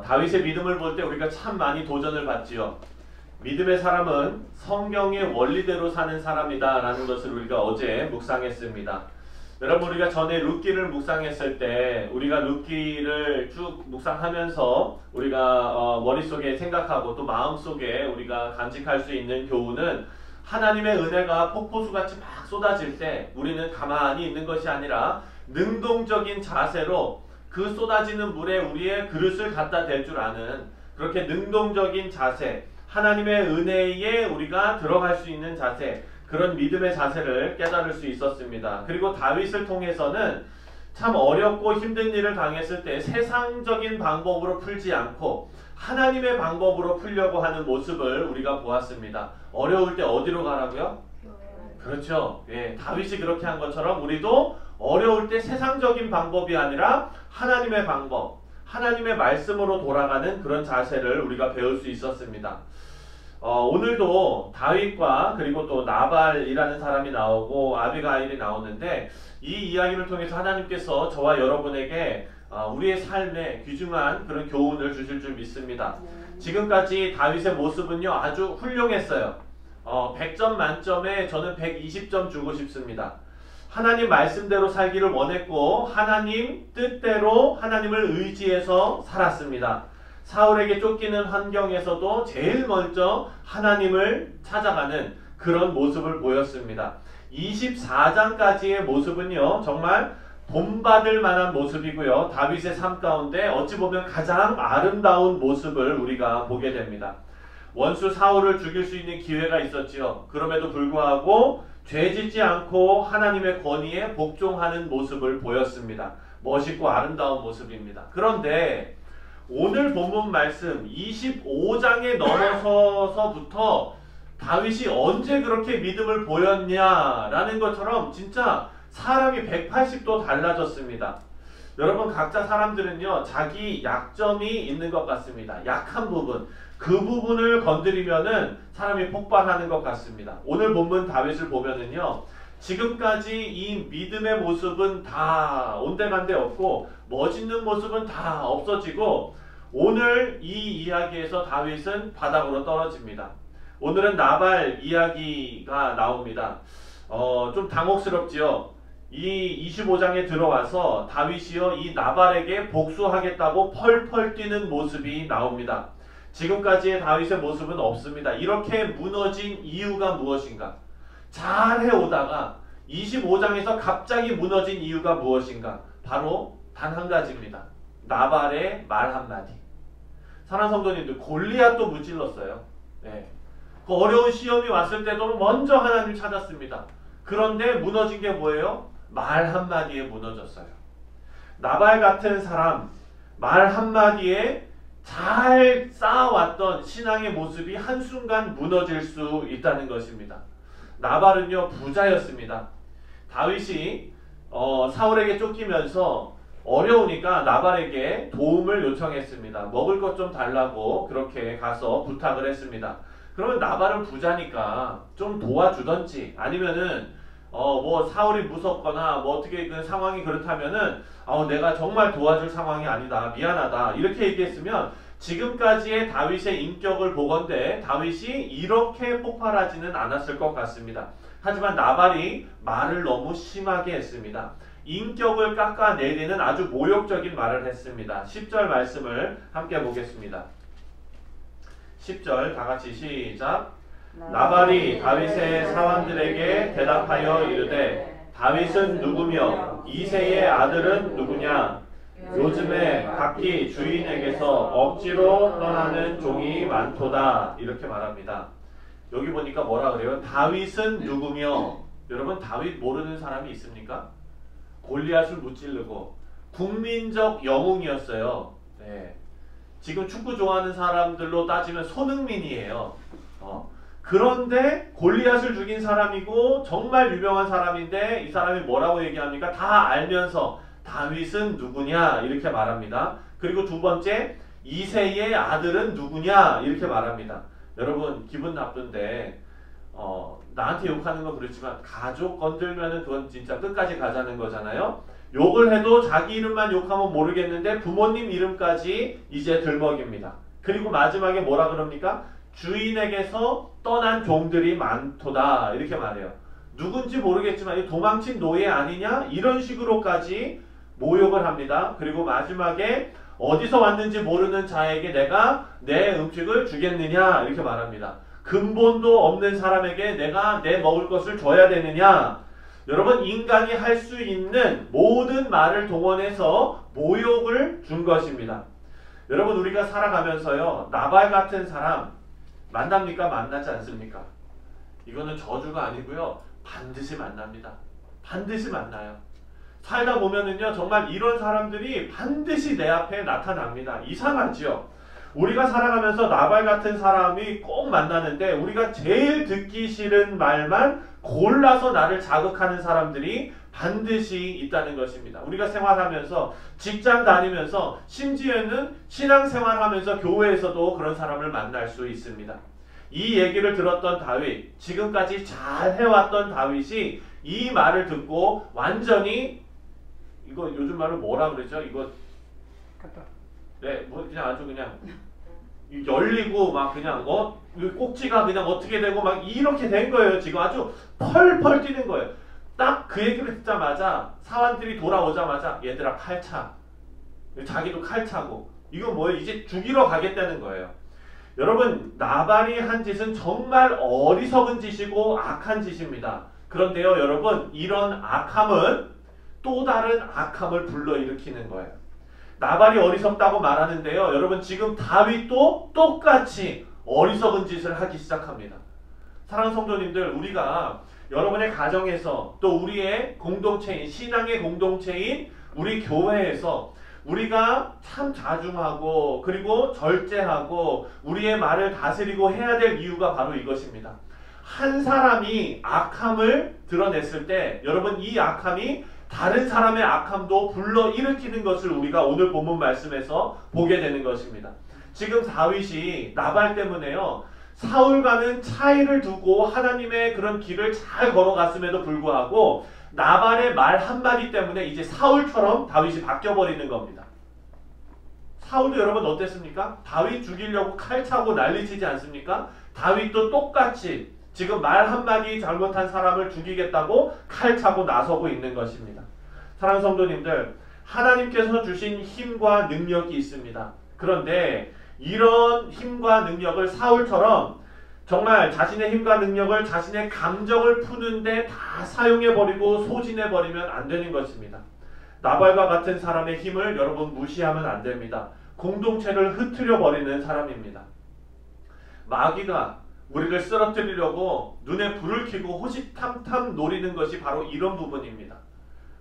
다윗의 믿음을 볼 때 우리가 참 많이 도전을 받지요. 믿음의 사람은 성경의 원리대로 사는 사람이다 라는 것을 우리가 어제 묵상했습니다. 여러분, 우리가 전에 룻기를 묵상했을 때 우리가 룻기를 쭉 묵상하면서 우리가 머릿속에 생각하고 또 마음속에 우리가 간직할 수 있는 교훈은, 하나님의 은혜가 폭포수같이 막 쏟아질 때 우리는 가만히 있는 것이 아니라 능동적인 자세로 그 쏟아지는 물에 우리의 그릇을 갖다 댈 줄 아는, 그렇게 능동적인 자세, 하나님의 은혜에 우리가 들어갈 수 있는 자세, 그런 믿음의 자세를 깨달을 수 있었습니다. 그리고 다윗을 통해서는 참 어렵고 힘든 일을 당했을 때 세상적인 방법으로 풀지 않고 하나님의 방법으로 풀려고 하는 모습을 우리가 보았습니다. 어려울 때 어디로 가라고요? 그렇죠. 예, 다윗이 그렇게 한 것처럼 우리도 어려울 때 세상적인 방법이 아니라 하나님의 방법, 하나님의 말씀으로 돌아가는 그런 자세를 우리가 배울 수 있었습니다. 오늘도 다윗과 그리고 또 나발이라는 사람이 나오고 아비가일이 나오는데, 이 이야기를 통해서 하나님께서 저와 여러분에게 우리의 삶에 귀중한 그런 교훈을 주실 줄 믿습니다. 지금까지 다윗의 모습은요 아주 훌륭했어요. 100점 만점에 저는 120점 주고 싶습니다. 하나님 말씀대로 살기를 원했고 하나님 뜻대로 하나님을 의지해서 살았습니다. 사울에게 쫓기는 환경에서도 제일 먼저 하나님을 찾아가는 그런 모습을 보였습니다. 24장까지의 모습은요 정말 본받을 만한 모습이고요, 다윗의 삶 가운데 어찌 보면 가장 아름다운 모습을 우리가 보게 됩니다. 원수 사울을 죽일 수 있는 기회가 있었지요. 그럼에도 불구하고 죄짓지 않고 하나님의 권위에 복종하는 모습을 보였습니다. 멋있고 아름다운 모습입니다. 그런데 오늘 본문 말씀 25장에 넘어서서부터 다윗이 언제 그렇게 믿음을 보였냐라는 것처럼 진짜 사람이 180도 달라졌습니다. 여러분, 각자 사람들은요 자기 약점이 있는 것 같습니다. 약한 부분, 그 부분을 건드리면은 사람이 폭발하는 것 같습니다. 오늘 본문 다윗을 보면은요 지금까지 이 믿음의 모습은 다 온데간데 없고 멋있는 모습은 다 없어지고 오늘 이 이야기에서 다윗은 바닥으로 떨어집니다. 오늘은 나발 이야기가 나옵니다. 좀 당혹스럽지요. 이 25장에 들어와서 다윗이요 이 나발에게 복수하겠다고 펄펄 뛰는 모습이 나옵니다. 지금까지의 다윗의 모습은 없습니다. 이렇게 무너진 이유가 무엇인가? 잘 해오다가 25장에서 갑자기 무너진 이유가 무엇인가? 바로 단 한 가지입니다. 나발의 말 한마디. 사랑하는 성도님들, 골리앗도 무찔렀어요. 네. 그 어려운 시험이 왔을 때도 먼저 하나님 찾았습니다. 그런데 무너진 게 뭐예요? 말 한마디에 무너졌어요. 나발 같은 사람, 말 한마디에 잘 쌓아왔던 신앙의 모습이 한순간 무너질 수 있다는 것입니다. 나발은요 부자였습니다. 다윗이 사울에게 쫓기면서 어려우니까 나발에게 도움을 요청했습니다. 먹을 것 좀 달라고 그렇게 가서 부탁을 했습니다. 그러면 나발은 부자니까 좀 도와주던지, 아니면은 뭐 사울이 무섭거나 뭐 어떻게 그 상황이 그렇다면은 내가 정말 도와줄 상황이 아니다, 미안하다, 이렇게 얘기했으면 지금까지의 다윗의 인격을 보건대 다윗이 이렇게 폭발하지는 않았을 것 같습니다. 하지만 나발이 말을 너무 심하게 했습니다. 인격을 깎아내리는 아주 모욕적인 말을 했습니다. 10절 말씀을 함께 보겠습니다. 10절 다같이 시작. 나발이 다윗의 사람들에게 대답하여 이르되 다윗은 누구며 이새의 아들은 누구냐? 요즘에 각기 주인에게서 억지로 떠나는 종이 많도다. 이렇게 말합니다. 여기 보니까 뭐라 그래요? 다윗은 누구며? 여러분, 다윗 모르는 사람이 있습니까? 골리앗을 무찌르고 국민적 영웅이었어요. 네. 지금 축구 좋아하는 사람들로 따지면 손흥민이에요. 그런데 골리앗을 죽인 사람이고 정말 유명한 사람인데 이 사람이 뭐라고 얘기합니까? 다 알면서 다윗은 누구냐 이렇게 말합니다. 그리고 두 번째, 이새의 아들은 누구냐 이렇게 말합니다. 여러분, 기분 나쁜데 나한테 욕하는 건 그렇지만 가족 건들면은 그건 진짜 끝까지 가자는 거잖아요. 욕을 해도 자기 이름만 욕하면 모르겠는데 부모님 이름까지 이제 들먹입니다. 그리고 마지막에 뭐라 그럽니까? 주인에게서 떠난 종들이 많도다 이렇게 말해요. 누군지 모르겠지만 도망친 노예 아니냐? 이런 식으로까지 모욕을 합니다. 그리고 마지막에 어디서 왔는지 모르는 자에게 내가 내 음식을 주겠느냐 이렇게 말합니다. 근본도 없는 사람에게 내가 내 먹을 것을 줘야 되느냐? 여러분, 인간이 할 수 있는 모든 말을 동원해서 모욕을 준 것입니다. 여러분, 우리가 살아가면서요, 나발 같은 사람 만납니까? 만나지 않습니까? 이거는 저주가 아니고요, 반드시 만납니다. 반드시 만나요. 살다 보면은요, 정말 이런 사람들이 반드시 내 앞에 나타납니다. 이상하지요? 우리가 살아가면서 나발 같은 사람이 꼭 만나는데 우리가 제일 듣기 싫은 말만 골라서 나를 자극하는 사람들이 반드시 있다는 것입니다. 우리가 생활하면서, 직장 다니면서, 심지어는 신앙생활하면서 교회에서도 그런 사람을 만날 수 있습니다. 이 얘기를 들었던 다윗, 지금까지 잘 해왔던 다윗이 이 말을 듣고 완전히, 이거 요즘 말로 뭐라 그러죠? 이거 네, 뭐 그냥 아주 그냥 열리고 막 그냥 꼭지가 그냥 어떻게 되고 막 이렇게 된 거예요. 지금 아주 펄펄 뛰는 거예요. 딱 그 얘기를 듣자마자 사환들이 돌아오자마자 얘들아 칼 차. 자기도 칼 차고 이거 뭐예요? 이제 죽이러 가겠다는 거예요. 여러분, 나발이 한 짓은 정말 어리석은 짓이고 악한 짓입니다. 그런데요, 여러분, 이런 악함은 또 다른 악함을 불러일으키는 거예요. 나발이 어리석다고 말하는데요, 여러분, 지금 다윗도 똑같이 어리석은 짓을 하기 시작합니다. 사랑하는 성도님들, 우리가 여러분의 가정에서 또 우리의 공동체인, 신앙의 공동체인 우리 교회에서 우리가 참 자중하고 그리고 절제하고 우리의 말을 다스리고 해야 될 이유가 바로 이것입니다. 한 사람이 악함을 드러냈을 때 여러분, 이 악함이 다른 사람의 악함도 불러일으키는 것을 우리가 오늘 본문 말씀에서 보게 되는 것입니다. 지금 다윗이 나발 때문에요, 사울과는 차이를 두고 하나님의 그런 길을 잘 걸어갔음에도 불구하고 나발의 말 한마디 때문에 이제 사울처럼 다윗이 바뀌어버리는 겁니다. 사울도 여러분 어땠습니까? 다윗 죽이려고 칼 차고 난리치지 않습니까? 다윗도 똑같이 지금 말 한마디 잘못한 사람을 죽이겠다고 칼 차고 나서고 있는 것입니다. 사랑하는 성도님들, 하나님께서 주신 힘과 능력이 있습니다. 그런데 이런 힘과 능력을 사울처럼 정말 자신의 힘과 능력을 자신의 감정을 푸는데 다 사용해버리고 소진해버리면 안 되는 것입니다. 나발과 같은 사람의 힘을 여러분 무시하면 안 됩니다. 공동체를 흐트려버리는 사람입니다. 마귀가 우리를 쓰러뜨리려고 눈에 불을 켜고 호시탐탐 노리는 것이 바로 이런 부분입니다.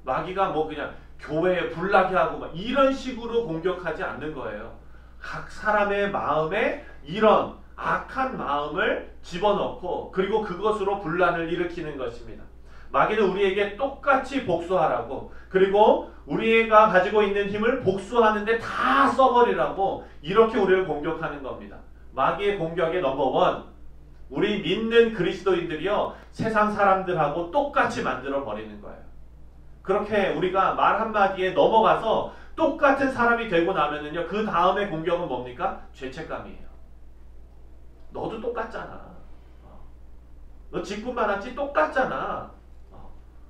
마귀가 뭐 그냥 교회에 불나게 하고 막 이런 식으로 공격하지 않는 거예요. 각 사람의 마음에 이런 악한 마음을 집어넣고 그리고 그것으로 분란을 일으키는 것입니다. 마귀는 우리에게 똑같이 복수하라고, 그리고 우리가 가지고 있는 힘을 복수하는데 다 써버리라고 이렇게 우리를 공격하는 겁니다. 마귀의 공격의 넘버원, 우리 믿는 그리스도인들이요, 세상 사람들하고 똑같이 만들어 버리는 거예요. 그렇게 우리가 말 한마디에 넘어가서 똑같은 사람이 되고 나면은요, 그 다음에 공격은 뭡니까? 죄책감이에요. 너도 똑같잖아. 너 직분 받았지? 똑같잖아.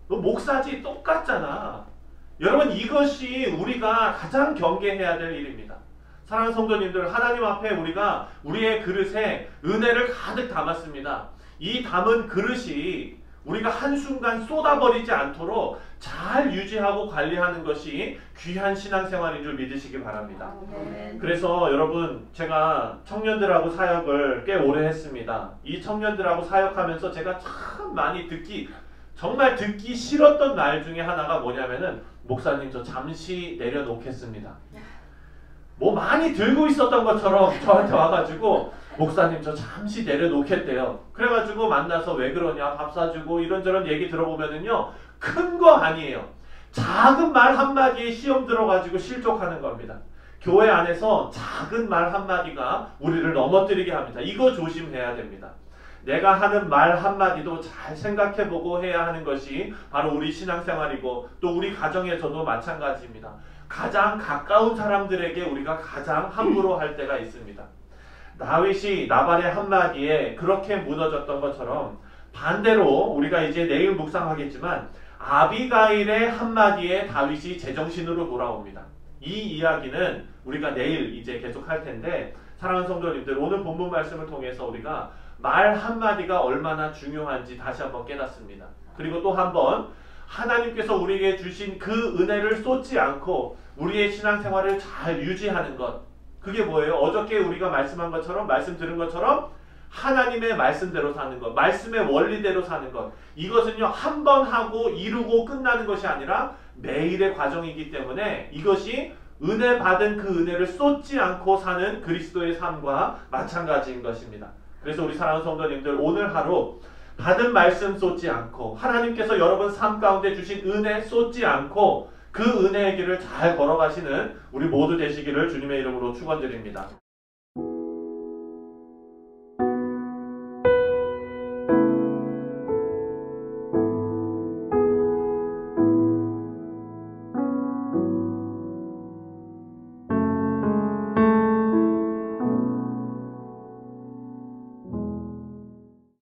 너 목사지? 똑같잖아. 여러분, 이것이 우리가 가장 경계해야 될 일입니다. 사랑하는 성도님들, 하나님 앞에 우리가 우리의 그릇에 은혜를 가득 담았습니다. 이 담은 그릇이 우리가 한순간 쏟아버리지 않도록 잘 유지하고 관리하는 것이 귀한 신앙생활인 줄 믿으시기 바랍니다. 그래서 여러분, 제가 청년들하고 사역을 꽤 오래 했습니다. 이 청년들하고 사역하면서 제가 참 많이 정말 듣기 싫었던 말 중에 하나가 뭐냐면은, 목사님 저 잠시 내려놓겠습니다. 뭐 많이 들고 있었던 것처럼 저한테 와가지고 목사님 저 잠시 내려놓겠대요. 그래가지고 만나서 왜 그러냐, 밥 사주고 이런저런 얘기 들어보면은요, 큰 거 아니에요. 작은 말 한마디에 시험 들어가지고 실족하는 겁니다. 교회 안에서 작은 말 한마디가 우리를 넘어뜨리게 합니다. 이거 조심해야 됩니다. 내가 하는 말 한마디도 잘 생각해보고 해야 하는 것이 바로 우리 신앙생활이고 또 우리 가정에서도 마찬가지입니다. 가장 가까운 사람들에게 우리가 가장 함부로 할 때가 있습니다. 다윗이 나발의 한마디에 그렇게 무너졌던 것처럼 반대로 우리가 이제 내일 묵상하겠지만 아비가일의 한마디에 다윗이 제정신으로 돌아옵니다. 이 이야기는 우리가 내일 이제 계속 할 텐데 사랑하는 성도님들, 오늘 본문 말씀을 통해서 우리가 말 한마디가 얼마나 중요한지 다시 한번 깨닫습니다. 그리고 또 한번 하나님께서 우리에게 주신 그 은혜를 쏟지 않고 우리의 신앙생활을 잘 유지하는 것, 그게 뭐예요? 어저께 우리가 말씀 들은 것처럼 하나님의 말씀대로 사는 것, 말씀의 원리대로 사는 것, 이것은요 한 번 하고 이루고 끝나는 것이 아니라 매일의 과정이기 때문에 이것이 은혜 받은 그 은혜를 쏟지 않고 사는 그리스도의 삶과 마찬가지인 것입니다. 그래서 우리 사랑하는 성도님들, 오늘 하루 받은 말씀 쏟지 않고 하나님께서 여러분 삶 가운데 주신 은혜 쏟지 않고 그 은혜의 길을 잘 걸어가시는 우리 모두 되시기를 주님의 이름으로 축원드립니다.